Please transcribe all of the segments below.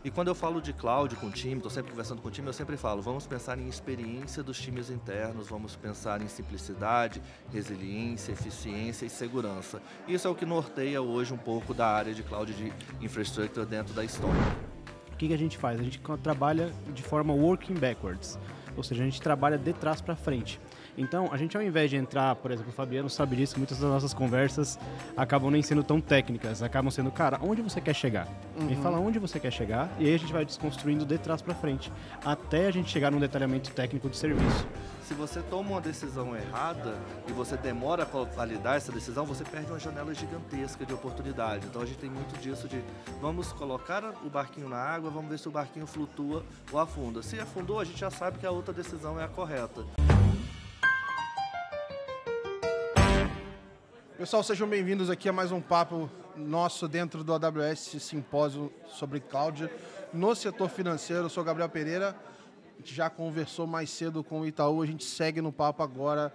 E quando eu falo de cloud com o time, estou sempre conversando com o time, eu sempre falo, vamos pensar em experiência dos times internos, vamos pensar em simplicidade, resiliência, eficiência e segurança. Isso é o que norteia hoje um pouco da área de cloud de infrastructure dentro da Estônia. O que a gente faz? A gente trabalha de forma working backwards, ou seja, a gente trabalha de trás para frente. Então, a gente ao invés de entrar, por exemplo, o Fabiano sabe disso, muitas das nossas conversas acabam nem sendo tão técnicas, acabam sendo, cara, onde você quer chegar? Me fala onde você quer chegar e aí a gente vai desconstruindo de trás para frente, até a gente chegar num detalhamento técnico de serviço. Se você toma uma decisão errada e você demora para validar essa decisão, você perde uma janela gigantesca de oportunidade. Então a gente tem muito disso de vamos colocar o barquinho na água, vamos ver se o barquinho flutua ou afunda. Se afundou, a gente já sabe que a outra decisão é a correta. Pessoal, sejam bem-vindos aqui a mais um papo nosso dentro do AWS Simpósio sobre Cloud no setor financeiro. Eu sou Gabriel Pereira, a gente já conversou mais cedo com o Itaú, a gente segue no papo agora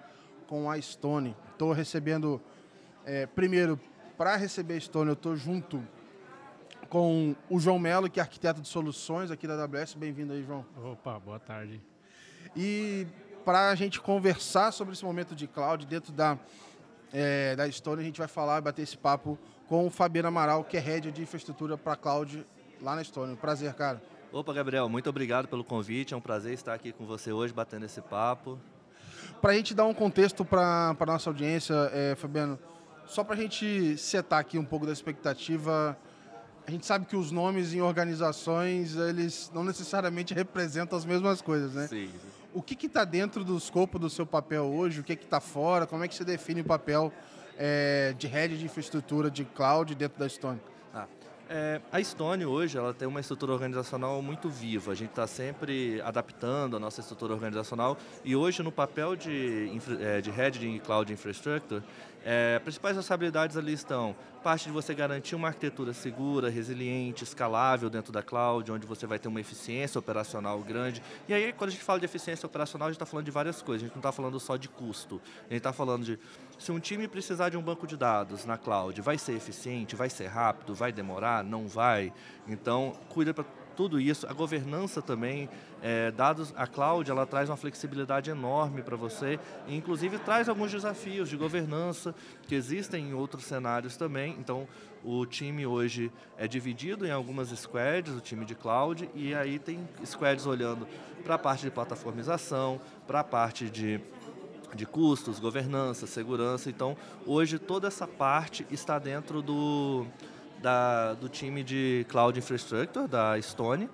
com a Stone. Estou recebendo, primeiro, para receber a Stone, eu estou junto com o João Melo, que é arquiteto de soluções aqui da AWS. Bem-vindo aí, João. Opa, boa tarde. E para a gente conversar sobre esse momento de cloud dentro da Stone, a gente vai falar e bater esse papo com o Fabiano Amaral, que é Head de Infraestrutura para Cloud lá na Stone. Prazer, cara. Opa, Gabriel, muito obrigado pelo convite. É um prazer estar aqui com você hoje, batendo esse papo. Para a gente dar um contexto para a nossa audiência, Fabiano, só para a gente setar aqui um pouco da expectativa, a gente sabe que os nomes em organizações, eles não necessariamente representam as mesmas coisas, né? Sim. O que está dentro do escopo do seu papel hoje? O que está fora? Como é que você define o papel de Head de Infraestrutura de Cloud dentro da Stone? A Stone hoje ela tem uma estrutura organizacional muito viva. A gente está sempre adaptando a nossa estrutura organizacional e hoje no papel de Head de Cloud Infrastructure, principais responsabilidades ali estão parte de você garantir uma arquitetura segura, resiliente, escalável dentro da cloud, onde você vai ter uma eficiência operacional grande. E aí, quando a gente fala de eficiência operacional, a gente está falando de várias coisas. A gente não está falando só de custo. A gente está falando de se um time precisar de um banco de dados na cloud, vai ser eficiente, vai ser rápido, vai demorar, não vai. Então, cuida para tudo isso. A governança também, dados, a cloud, ela traz uma flexibilidade enorme para você e, inclusive, traz alguns desafios de governança que existem em outros cenários também. Então, o time hoje é dividido em algumas squads, o time de cloud, e aí tem squads olhando para a parte de plataformização, para a parte de custos, governança, segurança. Então, hoje, toda essa parte está dentro do time de Cloud Infrastructure, da Stone,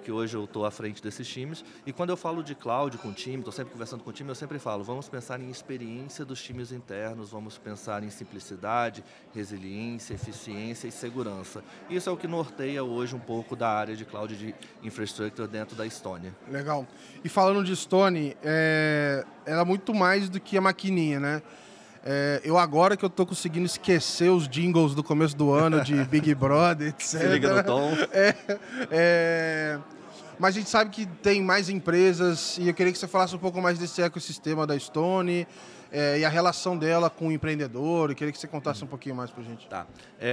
que hoje eu estou à frente desses times. E quando eu falo de cloud com o time, estou sempre conversando com o time, eu sempre falo, vamos pensar em experiência dos times internos, vamos pensar em simplicidade, resiliência, eficiência e segurança. Isso é o que norteia hoje um pouco da área de Cloud de Infrastructure dentro da Estônia. Legal. E falando de Stone, ela é muito mais do que a maquininha, né? Eu agora que eu tô conseguindo esquecer os jingles do começo do ano de Big Brother, etc. Se liga no tom. Mas a gente sabe que tem mais empresas e eu queria que você falasse um pouco mais desse ecossistema da Stone e a relação dela com o empreendedor. Eu queria que você contasse um pouquinho mais pra gente. Tá.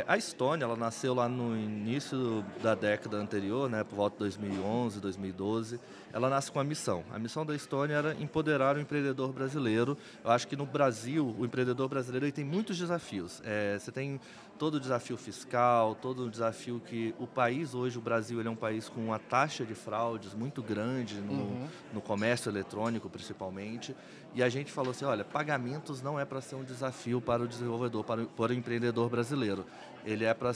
A Stone, ela nasceu lá no início da década anterior, né, por volta de 2011, 2012. Ela nasce com a missão. A missão da Stone era empoderar o empreendedor brasileiro. Eu acho que no Brasil, o empreendedor brasileiro ele tem muitos desafios. Você tem todo o desafio fiscal, todo o desafio que o país hoje, o Brasil, ele é um país com uma taxa de fraudes muito grande no comércio eletrônico, principalmente. E a gente falou assim, olha, pagamentos não é para ser um desafio para o desenvolvedor, para o empreendedor brasileiro. Ele é para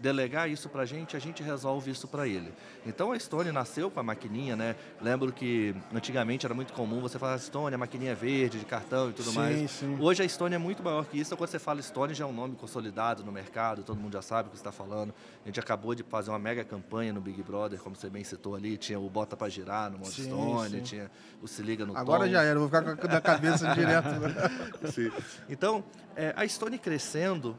delegar isso para a gente resolve isso para ele. Então a Stone nasceu com a maquininha, né? Lembro que antigamente era muito comum você falar Stone, a maquininha verde, de cartão e tudo mais. Sim. Hoje a Stone é muito maior que isso. Então, quando você fala Stone, já é um nome consolidado no mercado, todo mundo já sabe o que você está falando. A gente acabou de fazer uma mega campanha no Big Brother, como você bem citou ali, tinha o Bota para Girar no modo Stone, tinha o Se Liga no Tom. Agora já era, vou ficar com a cabeça direto né? Sim. Então, a Stone crescendo,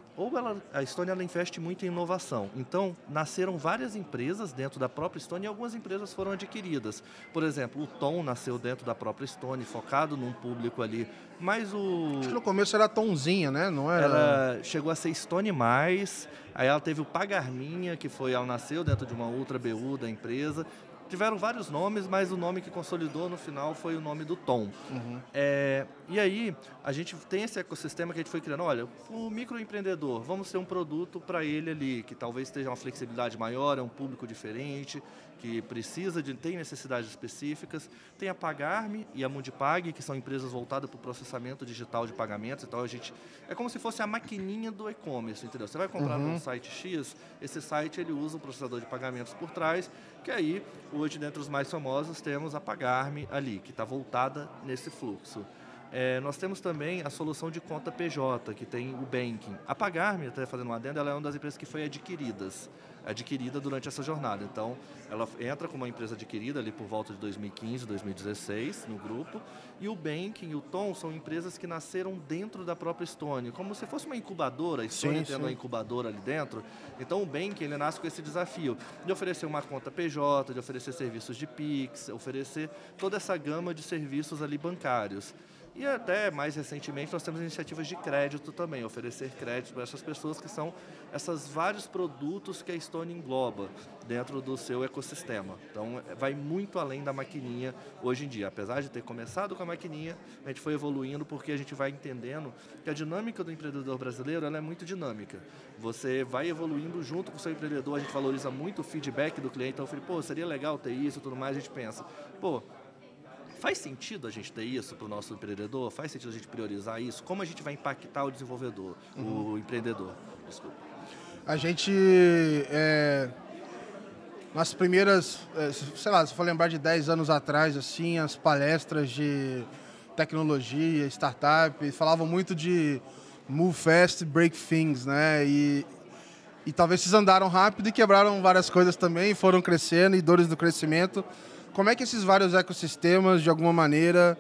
a Stone ela investe muito em inovação. Então, nasceram várias empresas dentro da própria Stone e algumas empresas foram adquiridas. Por exemplo, o Tom nasceu dentro da própria Stone, focado num público ali. Mas Acho que no começo era Tomzinha, né? Não era... Ela chegou a ser Stone+, aí ela teve o Pagarminha, que ela nasceu dentro de uma outra BU da empresa. Tiveram vários nomes, mas o nome que consolidou no final foi o nome do Tom. Uhum. E aí, a gente tem esse ecossistema que a gente foi criando. Olha, o microempreendedor, vamos ter um produto para ele ali, que talvez tenha uma flexibilidade maior, é um público diferente, que tem necessidades específicas. Tem a Pagar.me e a Mundipag, que são empresas voltadas para o processamento digital de pagamentos. Então, é como se fosse a maquininha do e-commerce, entendeu? Você vai comprar num site X, esse site ele usa um processador de pagamentos por trás, que aí, hoje, dentre os mais famosos, temos a Pagar.me ali, que está voltada nesse fluxo. Nós temos também a solução de conta PJ, que tem o banking. A Pagar.me, até fazendo uma adenda, ela é uma das empresas que foi adquirida durante essa jornada. Então, ela entra como uma empresa adquirida ali por volta de 2015, 2016, no grupo. E o banking e o Tom são empresas que nasceram dentro da própria Stone, como se fosse uma incubadora, a Stone tendo uma incubadora ali dentro. Então, o banking ele nasce com esse desafio de oferecer uma conta PJ, de oferecer serviços de Pix, oferecer toda essa gama de serviços ali bancários. E até mais recentemente nós temos iniciativas de crédito também, oferecer crédito para essas pessoas que são esses vários produtos que a Stone engloba dentro do seu ecossistema. Então vai muito além da maquininha hoje em dia. Apesar de ter começado com a maquininha, a gente foi evoluindo porque a gente vai entendendo que a dinâmica do empreendedor brasileiro ela é muito dinâmica. Você vai evoluindo junto com o seu empreendedor, a gente valoriza muito o feedback do cliente. Então eu falei, seria legal ter isso e tudo mais, a gente pensa, faz sentido a gente ter isso para o nosso empreendedor? Faz sentido a gente priorizar isso? Como a gente vai impactar o desenvolvedor, o empreendedor? Desculpa. A gente, nas primeiras, sei lá, se for lembrar de 10 anos atrás, assim, as palestras de tecnologia, startup, falavam muito de move fast, break things, né? E talvez vocês andaram rápido e quebraram várias coisas também, foram crescendo e dores do crescimento. Como é que esses vários ecossistemas, de alguma maneira,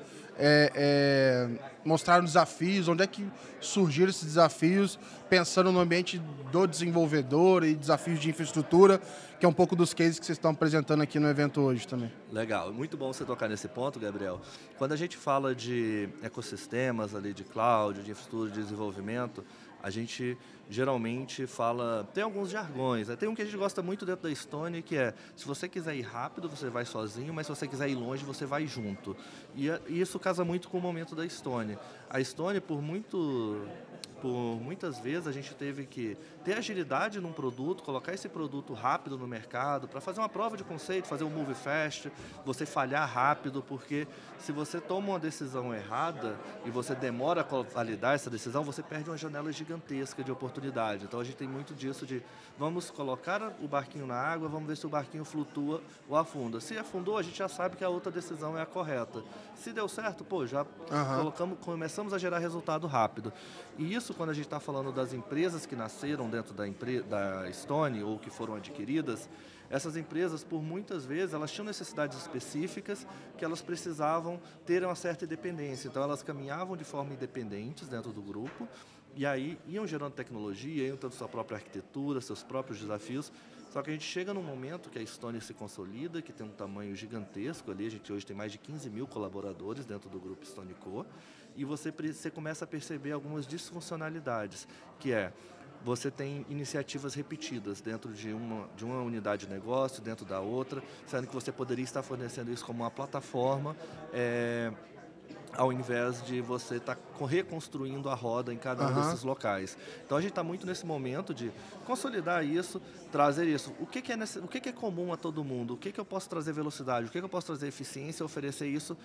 mostraram desafios? Onde é que surgiram esses desafios, pensando no ambiente do desenvolvedor e desafios de infraestrutura, que é um pouco dos cases que vocês estão apresentando aqui no evento hoje também? Legal, muito bom você tocar nesse ponto, Gabriel. Quando a gente fala de ecossistemas ali, de cloud, de infraestrutura de desenvolvimento, a gente geralmente fala, tem alguns jargões, né? Tem um que a gente gosta muito dentro da Stone, que é, se você quiser ir rápido, você vai sozinho, mas se você quiser ir longe, você vai junto. E isso casa muito com o momento da Stone. A Stone, por muitas vezes, a gente teve que ter agilidade num produto, colocar esse produto rápido no mercado, para fazer uma prova de conceito, fazer um move fast, você falhar rápido, porque se você toma uma decisão errada e você demora a validar essa decisão, você perde uma janela gigantesca de oportunidade. Então a gente tem muito disso de vamos colocar o barquinho na água, vamos ver se o barquinho flutua ou afunda. Se afundou, a gente já sabe que a outra decisão é a correta. Se deu certo, já começamos a gerar resultado rápido. E isso, quando a gente está falando das empresas que nasceram dentro da Stone ou que foram adquiridas, essas empresas, por muitas vezes, elas tinham necessidades específicas que elas precisavam ter uma certa independência. Então, elas caminhavam de forma independentes dentro do grupo e aí iam gerando tecnologia, iam tendo sua própria arquitetura, seus próprios desafios. Só que a gente chega num momento que a Stone se consolida, que tem um tamanho gigantesco ali. A gente hoje tem mais de 15 mil colaboradores dentro do grupo Stone Co. E você começa a perceber algumas disfuncionalidades, que você tem iniciativas repetidas dentro de uma unidade de negócio, dentro da outra, sendo que você poderia estar fornecendo isso como uma plataforma, ao invés de você estar reconstruindo a roda em cada um desses locais. Então a gente está muito nesse momento de consolidar isso, trazer isso. O que é comum a todo mundo? O que eu posso trazer velocidade? O que eu posso trazer eficiência e oferecer isso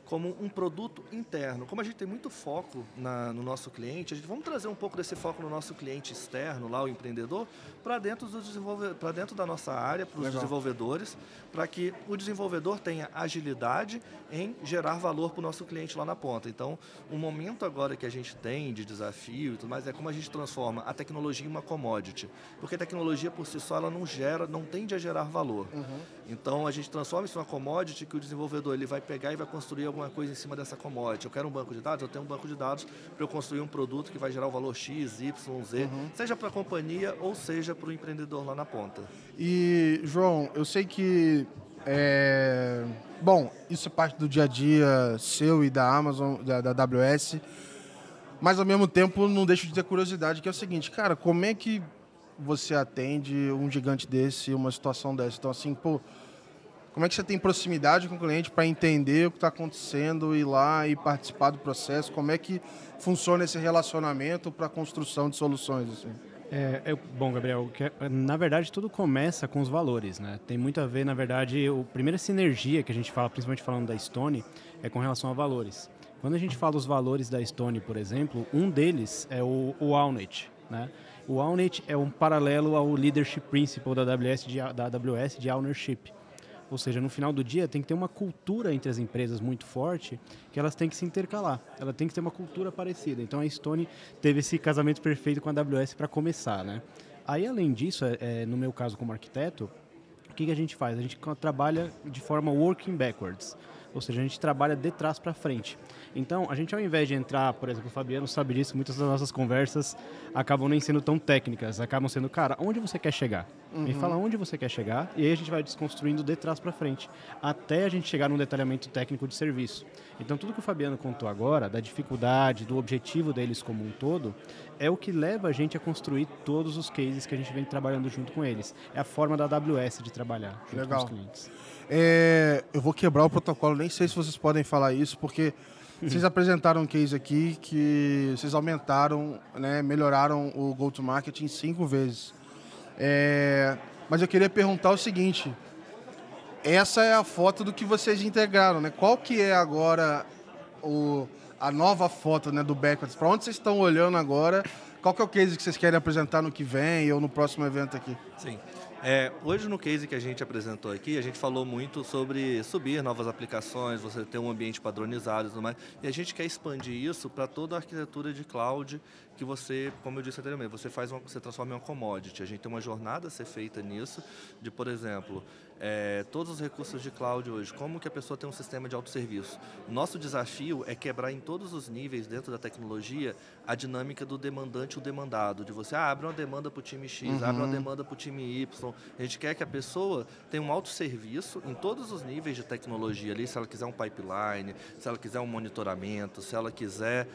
como um produto interno. Como a gente tem muito foco no nosso cliente, vamos trazer um pouco desse foco no nosso cliente externo, lá o empreendedor, para dentro da nossa área, para os desenvolvedores, para que o desenvolvedor tenha agilidade em gerar valor para o nosso cliente lá na ponta. Então, o momento agora que a gente tem de desafio e tudo mais é como a gente transforma a tecnologia em uma commodity. Porque a tecnologia por si só ela não tende a gerar valor. Então, a gente transforma isso em uma commodity que o desenvolvedor ele vai pegar e vai construir alguma coisa em cima dessa commodity. Eu quero um banco de dados, eu tenho um banco de dados para eu construir um produto que vai gerar o valor X, Y, Z, seja para a companhia ou seja para o empreendedor lá na ponta. E, João, eu sei que bom, isso é parte do dia a dia seu e da Amazon, da AWS, mas ao mesmo tempo não deixo de ter curiosidade, que é o seguinte, cara, como é que você atende um gigante desse, uma situação dessa? Então, assim, pô, como é que você tem proximidade com o cliente para entender o que está acontecendo, ir lá e participar do processo? Como é que funciona esse relacionamento para a construção de soluções, assim? Bom, Gabriel, na verdade tudo começa com os valores, né? Tem muito a ver, na verdade, a primeira sinergia que a gente fala, principalmente falando da Stone, é com relação a valores. Quando a gente fala os valores da Stone, por exemplo, um deles é o Ownet, né? O Ownet é um paralelo ao Leadership Principle da AWS de Ownership. Ou seja, no final do dia tem que ter uma cultura entre as empresas muito forte, que elas têm que se intercalar, ela tem que ter uma cultura parecida. Então a Stone teve esse casamento perfeito com a AWS para começar, né? Aí, além disso, no meu caso como arquiteto, o que a gente faz? A gente trabalha de forma working backwards, ou seja, a gente trabalha de trás para frente. Então, a gente, ao invés de entrar, por exemplo, o Fabiano sabe disso, muitas das nossas conversas acabam nem sendo tão técnicas, acabam sendo, cara, onde você quer chegar? Me fala onde você quer chegar, e aí a gente vai desconstruindo de trás para frente, até a gente chegar num detalhamento técnico de serviço. Então, tudo que o Fabiano contou agora, da dificuldade, do objetivo deles como um todo, é o que leva a gente a construir todos os cases que a gente vem trabalhando junto com eles. É a forma da AWS de trabalhar junto com os clientes. Eu vou quebrar o protocolo, nem sei se vocês podem falar isso, porque vocês apresentaram um case aqui que vocês aumentaram, né, melhoraram o go-to-market em 5 vezes. Mas eu queria perguntar o seguinte, essa é a foto do que vocês integraram, né? Qual que é agora a nova foto, né, do Backwards? Para onde vocês estão olhando agora? Qual que é o case que vocês querem apresentar no que vem ou no próximo evento aqui? Sim. Hoje no case que a gente apresentou aqui, a gente falou muito sobre subir novas aplicações, você ter um ambiente padronizado e tudo mais, e a gente quer expandir isso para toda a arquitetura de cloud que você, como eu disse anteriormente, você transforma em uma commodity. A gente tem uma jornada a ser feita nisso, de, por exemplo, todos os recursos de cloud hoje, como que a pessoa tem um sistema de autosserviço. O nosso desafio é quebrar em todos os níveis dentro da tecnologia a dinâmica do demandante e o demandado, de você abre uma demanda para o time X, abre uma demanda para o time Y. A gente quer que a pessoa tenha um autosserviço em todos os níveis de tecnologia ali, se ela quiser um pipeline, se ela quiser um monitoramento, se ela quiser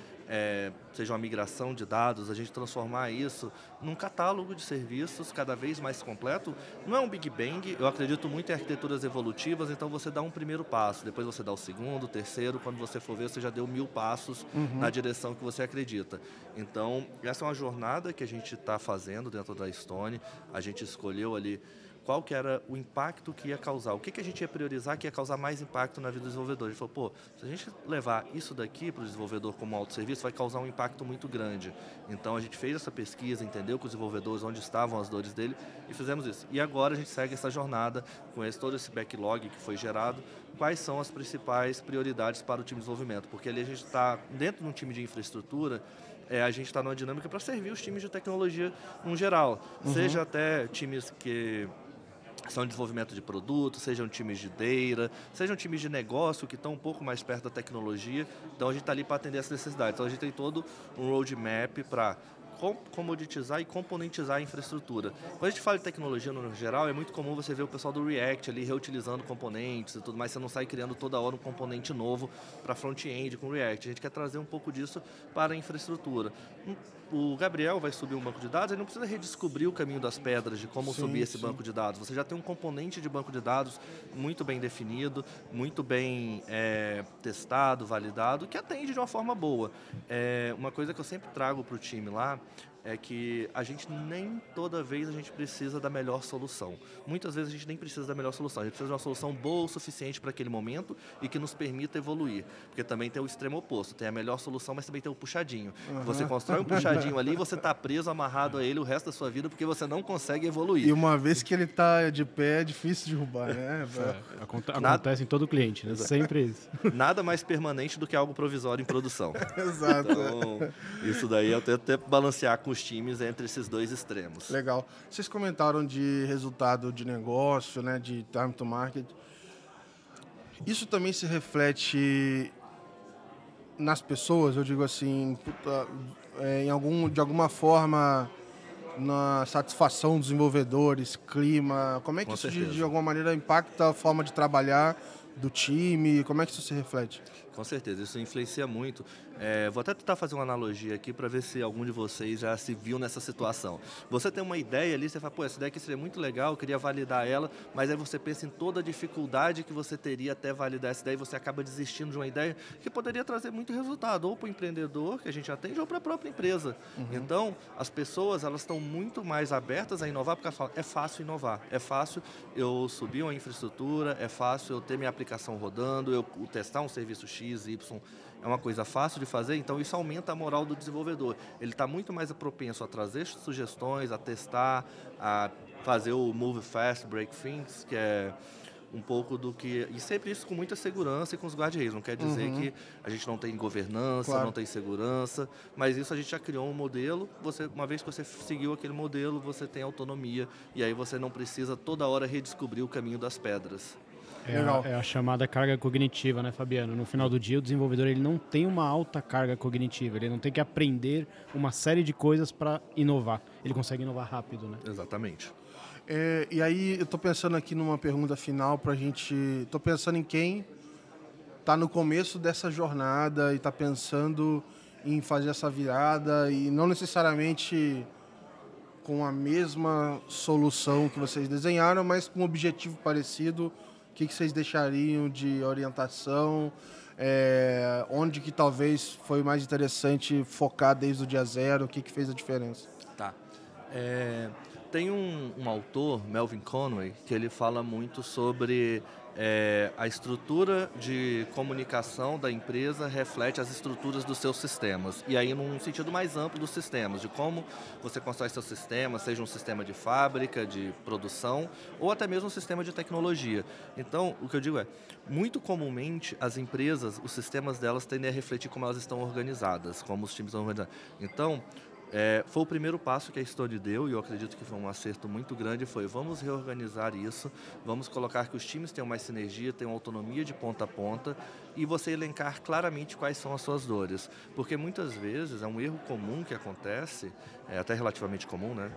seja uma migração de dados, a gente transformar isso num catálogo de serviços cada vez mais completo. Não é um Big Bang, eu acredito muito em arquiteturas evolutivas, então você dá um primeiro passo, depois você dá o segundo, o terceiro, quando você for ver, você já deu 1000 passos na direção que você acredita. Então, essa é uma jornada que a gente está fazendo dentro da Stone, a gente escolheu ali qual que era o impacto que ia causar, o que a gente ia priorizar que ia causar mais impacto na vida do desenvolvedor. A gente falou, pô, se a gente levar isso daqui para o desenvolvedor como autosserviço, vai causar um impacto muito grande. Então, a gente fez essa pesquisa, entendeu com os desenvolvedores onde estavam as dores dele e fizemos isso. E agora a gente segue essa jornada com todo esse backlog que foi gerado, quais são as principais prioridades para o time de desenvolvimento, porque ali a gente está dentro de um time de infraestrutura, a gente está numa dinâmica para servir os times de tecnologia no geral, seja até times que são de desenvolvimento de produtos, sejam times de data, sejam times de negócio que estão um pouco mais perto da tecnologia. Então, a gente está ali para atender essas necessidades. Então, a gente tem todo um roadmap para comoditizar e componentizar a infraestrutura. Quando a gente fala de tecnologia no geral, é muito comum você ver o pessoal do React ali reutilizando componentes e tudo mais, você não sai criando toda hora um componente novo para front-end com React. A gente quer trazer um pouco disso para a infraestrutura. O Gabriel vai subir um banco de dados, ele não precisa redescobrir o caminho das pedras de como subir esse banco de dados. Você já tem um componente de banco de dados muito bem definido, muito bem testado, validado, que atende de uma forma boa. Uma coisa que eu sempre trago para o time lá é que a gente nem toda vez a gente precisa da melhor solução. Muitas vezes a gente nem precisa da melhor solução. A gente precisa de uma solução boa o suficiente para aquele momento e que nos permita evoluir. Porque também tem o extremo oposto. Tem a melhor solução, mas também tem o puxadinho. Você constrói um puxadinho ali e você está preso, amarrado a ele o resto da sua vida porque você não consegue evoluir. E uma vez que ele está de pé, é difícil de derrubar, né? Acontece em todo cliente, né? Sempre isso. Nada mais permanente do que algo provisório em produção. Exato. Então, isso daí eu tento balancear com os times entre esses dois extremos. Legal. Vocês comentaram de resultado de negócio, né, de time to market. Isso também se reflete nas pessoas, eu digo assim, de alguma forma na satisfação dos desenvolvedores, clima, como é que Com isso certeza. de alguma maneira impacta a forma de trabalhar do time, como é que isso se reflete? Com certeza, isso influencia muito. Vou até tentar fazer uma analogia aqui para ver se algum de vocês já se viu nessa situação. Você tem uma ideia ali, você fala, pô, essa ideia aqui seria muito legal, eu queria validar ela, mas aí você pensa em toda a dificuldade que você teria até validar essa ideia e você acaba desistindo de uma ideia que poderia trazer muito resultado, ou para o empreendedor que a gente atende, ou para a própria empresa. Então, as pessoas elas estão muito mais abertas a inovar, porque elas falam, é fácil inovar, é fácil eu subir uma infraestrutura, é fácil eu ter minha aplicação rodando, eu testar um serviço X, Y, é uma coisa fácil de fazer, então isso aumenta a moral do desenvolvedor. Ele está muito mais propenso a trazer sugestões, a testar, a fazer o move fast, break things, que é um pouco do que... E sempre isso com muita segurança e com os guardrails. Não quer dizer que a gente não tem governança, Claro. não tem segurança, mas isso a gente já criou um modelo. Uma vez que você seguiu aquele modelo, você tem autonomia e aí você não precisa toda hora redescobrir o caminho das pedras. Legal. É a chamada carga cognitiva, né, Fabiano? No final do dia, o desenvolvedor ele não tem uma alta carga cognitiva, ele não tem que aprender uma série de coisas para inovar. Ele consegue inovar rápido, né? Exatamente. E aí eu estou pensando aqui numa pergunta final para a gente... Estou pensando em quem está no começo dessa jornada e está pensando em fazer essa virada e não necessariamente com a mesma solução que vocês desenharam, mas com um objetivo parecido. O que vocês deixariam de orientação? Onde que talvez foi mais interessante focar desde o dia zero? O que fez a diferença? Tá. Tem um autor, Melvin Conway, que ele fala muito sobre a estrutura de comunicação da empresa reflete as estruturas dos seus sistemas. E aí, num sentido mais amplo dos sistemas, de como você constrói seu sistema, seja um sistema de fábrica, de produção, ou até mesmo um sistema de tecnologia. Então, o que eu digo é, muito comumente, as empresas, os sistemas delas tendem a refletir como elas estão organizadas, como os times estão organizados. Então, foi o primeiro passo que a Stone deu, e eu acredito que foi um acerto muito grande, foi vamos reorganizar isso, vamos colocar que os times tenham mais sinergia, tenham autonomia de ponta a ponta, e você elencar claramente quais são as suas dores. Porque muitas vezes é um erro comum que acontece, até relativamente comum, né?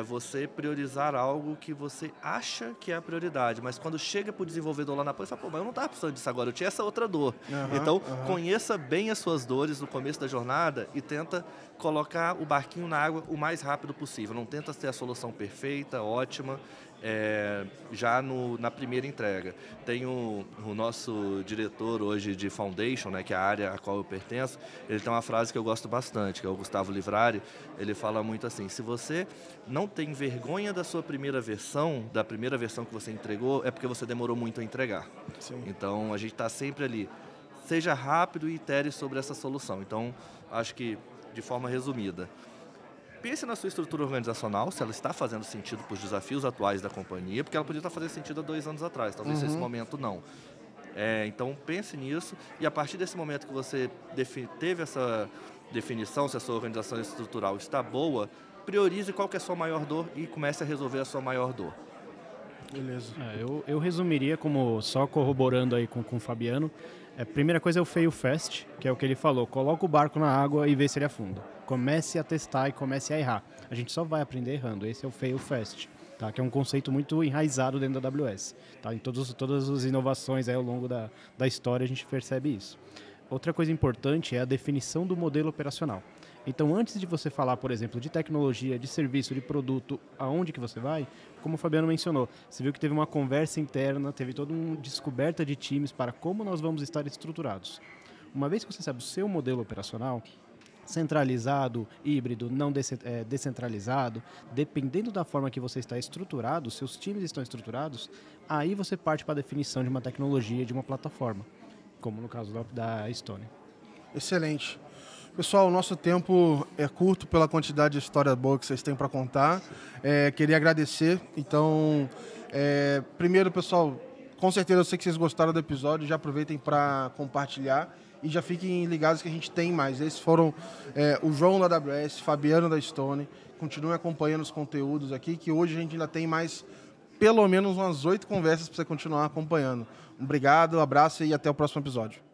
Você priorizar algo que você acha que é a prioridade, mas quando chega para o desenvolvedor lá na ponta, você fala, pô, mas eu não estava precisando disso agora, eu tinha essa outra dor. Então, conheça bem as suas dores no começo da jornada e tenta colocar o barquinho na água o mais rápido possível. Não tenta ter a solução perfeita, ótima, já na primeira entrega. Tem o nosso diretor hoje de Foundation, né, que é a área a qual eu pertenço, ele tem uma frase que eu gosto bastante, que é o Gustavo Livrari. Ele fala muito assim, se você não tem vergonha da sua primeira versão, da primeira versão que você entregou, é porque você demorou muito a entregar. Sim. Então, a gente está sempre ali. Seja rápido e itere sobre essa solução. Então, acho que, de forma resumida, pense na sua estrutura organizacional, se ela está fazendo sentido para os desafios atuais da companhia, porque ela podia estar fazendo sentido há 2 anos atrás, talvez nesse momento não. Então, pense nisso e a partir desse momento que você teve essa definição, se a sua organização estrutural está boa, priorize qual que é a sua maior dor e comece a resolver a sua maior dor. Beleza. Eu resumiria, como só corroborando aí com o Fabiano, a primeira coisa é o fail fast, que é o que ele falou, coloca o barco na água e vê se ele afunda. Comece a testar e comece a errar. A gente só vai aprender errando, esse é o fail fast, tá? Que é um conceito muito enraizado dentro da AWS. Tá? Em todas as inovações aí ao longo da história a gente percebe isso. Outra coisa importante é a definição do modelo operacional. Então, antes de você falar, por exemplo, de tecnologia, de serviço, de produto, aonde que você vai, como o Fabiano mencionou, você viu que teve uma conversa interna, teve toda uma descoberta de times para como nós vamos estar estruturados. Uma vez que você sabe o seu modelo operacional, centralizado, híbrido, não descentralizado, dependendo da forma que você está estruturado, seus times estão estruturados, aí você parte para a definição de uma tecnologia, de uma plataforma, como no caso da Stone. Excelente. Pessoal, o nosso tempo é curto pela quantidade de história boa que vocês têm para contar. Queria agradecer. Então, primeiro, pessoal, com certeza eu sei que vocês gostaram do episódio. Já aproveitem para compartilhar e já fiquem ligados que a gente tem mais. Esses foram o João da AWS, Fabiano da Stone. Continuem acompanhando os conteúdos aqui, que hoje a gente ainda tem mais pelo menos umas 8 conversas para você continuar acompanhando. Obrigado, abraço e até o próximo episódio.